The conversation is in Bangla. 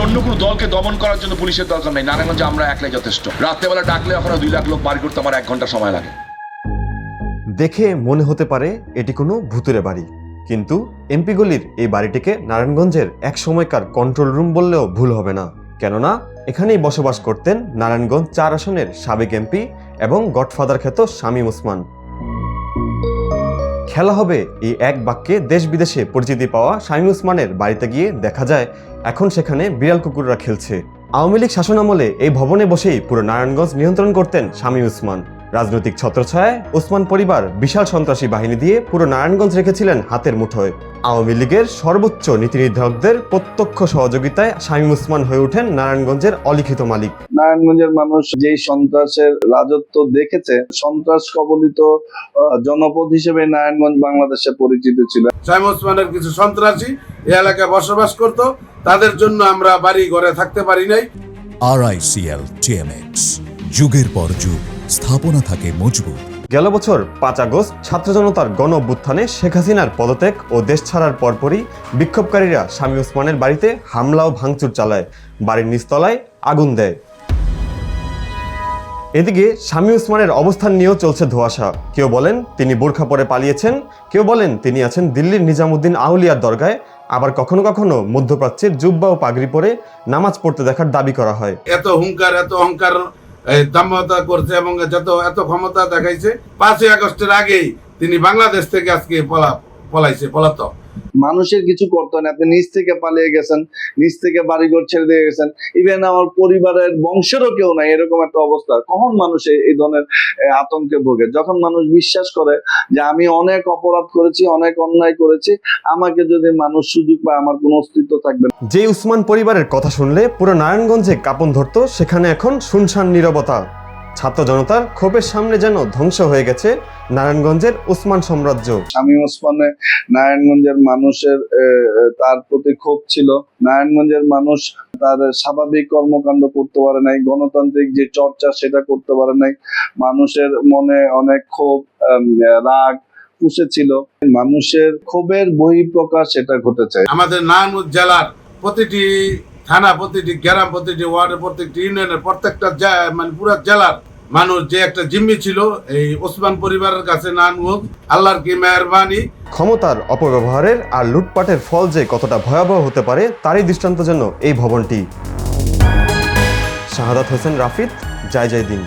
অন্য কোনো দলকে দমন করার জন্য পুলিশের দরকার নেই। নারায়ণগঞ্জে আমরা একলাই যথেষ্ট। রাত্রেবেলা ডাকলে ওখানে 2 লাখ লোক বাড়ি করতে আমার 1 ঘন্টা সময় লাগে। দেখে মনে হতে পারে এটি কোনো ভূতুরে বাড়ি, কিন্তু এমপি গলির এই বাড়িটিকে নারায়ণগঞ্জের এক সময়কার কন্ট্রোল রুম বললেও ভুল হবে না। কেননা এখানেই বসবাস করতেন নারায়ণগঞ্জ 4 আসনের সাবেক এমপি এবং গডফাদার খ্যাত শামীম ওসমান। খেলা হবে এই এক বাক্যে দেশ বিদেশে পরিচিতি পাওয়া শামীম ওসমানের বাড়িতে গিয়ে দেখা যায় এখন সেখানে বিড়াল কুকুররা খেলছে। আওয়ামী লীগ শাসনামলে এই ভবনে বসেই পুরো নারায়ণগঞ্জ নিয়ন্ত্রণ করতেন শামীম ওসমান। রাজনৈতিক ছত্রছায়ায় ওসমান পরিবার বিশাল সন্ত্রাসী বাহিনী দিয়ে পুরো নারায়ণগঞ্জ রেখেছিলেন হাতের মুঠোয়। আওয়ামী লীগের সর্বোচ্চ নীতি নির্ধারকদের প্রত্যক্ষ সহযোগিতায় শামীম ওসমান হয়ে ওঠেন নারায়ণগঞ্জের অলিখিত মালিক। নারায়ণগঞ্জের মানুষ যেই সন্ত্রাসের রাজত্ব দেখেছে, সন্ত্রাস কবলিত জনপদ হিসেবে নারায়ণগঞ্জ বাংলাদেশে পরিচিত ছিল। শামীম ওসমানের কিছু সন্ত্রাসী এই এলাকায় বসবাস করত, তাদের জন্য আমরা বাড়ি ঘরে থাকতে পারি নাই। RICL TMX, যুগের পর যুগ স্থাপনা থাকে মজবুত। গেল বছর 5 আগস্ট ছাত্র জনতার গণ অভ্যুত্থানে শেখ হাসিনার পদত্যাগ ও দেশ ছাড়ার পরপরই বিক্ষোভকারীরা শামীম ওসমানের বাড়িতে হামলা ও ভাঙচুর চালায়, বাড়ির নিচতলায় আগুন দেয়। এদিকে শামীম ওসমানের অবস্থান নিয়েও চলছে ধোঁয়াশা। কেউ বলেন তিনি বোরখা পরে পালিয়েছেন, কেউ বলেন তিনি আছেন দিল্লির নিজামুদ্দিন আউলিয়ার দরগায়, আবার কখনো কখনো মধ্যপ্রাচ্যের জুব্বা ও পাগড়ি পরে নামাজ পড়তে দেখার দাবি করা হয়। এত হুঙ্কার, এত অহংকার দাম্যতা করছে এবং এত ক্ষমতা দেখাইছে। 5ই আগস্টের আগেই তিনি বাংলাদেশ থেকে আজকে পলাতক। মানুষের কিছু করতো না, আপনি নিচ থেকে পালিয়ে গেছেন, নিচ থেকে বাড়িঘর ছেড়ে দিয়ে গেছেন, ইভেন আমার পরিবারের বংশেরও কেউ নাই, এরকম একটা অবস্থা। কখন মানুষ এই ধরনের আতঙ্কে ভোগে? যখন মানুষ বিশ্বাস করে যে আমি অনেক অপরাধ করেছি, অনেক অন্যায় করেছি, আমাকে যদি মানুষ সুযোগ পায় আমার কোনো অস্তিত্ব থাকবে না। যে ওসমান পরিবারের কথা শুনলে পুরো নারায়ণগঞ্জে কাঁপন ধরতো, সেখানে এখন শুনশান নীরবতা। ছাত্র জনতার ক্ষোভের সামনে যেন ধ্বংস হয়ে গেছে নারায়ণগঞ্জের ওসমান সাম্রাজ্য। শামীম ওসমানে নারায়ণগঞ্জের মানুষের তার প্রতি ক্ষোভ ছিল। নারায়ণগঞ্জের মানুষ তার স্বাভাবিক কর্মকাণ্ড করতে পারে নাই, গণতান্ত্রিক যে চর্চা সেটা করতে পারে নাই। মানুষের মনে অনেক ক্ষোভ, রাগ পুষেছিল। মানুষের ক্ষোভের বহিঃপ্রকাশ সেটা ঘটেছে। আমাদের নারায়ণগঞ্জ জেলার প্রতিটি থানা, প্রতিটি গ্রাম, প্রতিটি ওয়ার্ডের, প্রত্যেকটি ইউনিয়নের, প্রত্যেকটা মানে পুরো জেলার মানুষ যে একটা জিম্মি ছিল এই ওসমান পরিবারের কাছে। নারায়ণগঞ্জ আল্লাহর কি মেহেরবানি। ক্ষমতার অপব্যবহারের আর লুটপাটের ফল যে কতটা ভয়াবহ হতে পারে তারই দৃষ্টান্ত যেন এই ভবনটি। শাহাদাত হোসেন রাফিদ, জয় জয় দিন।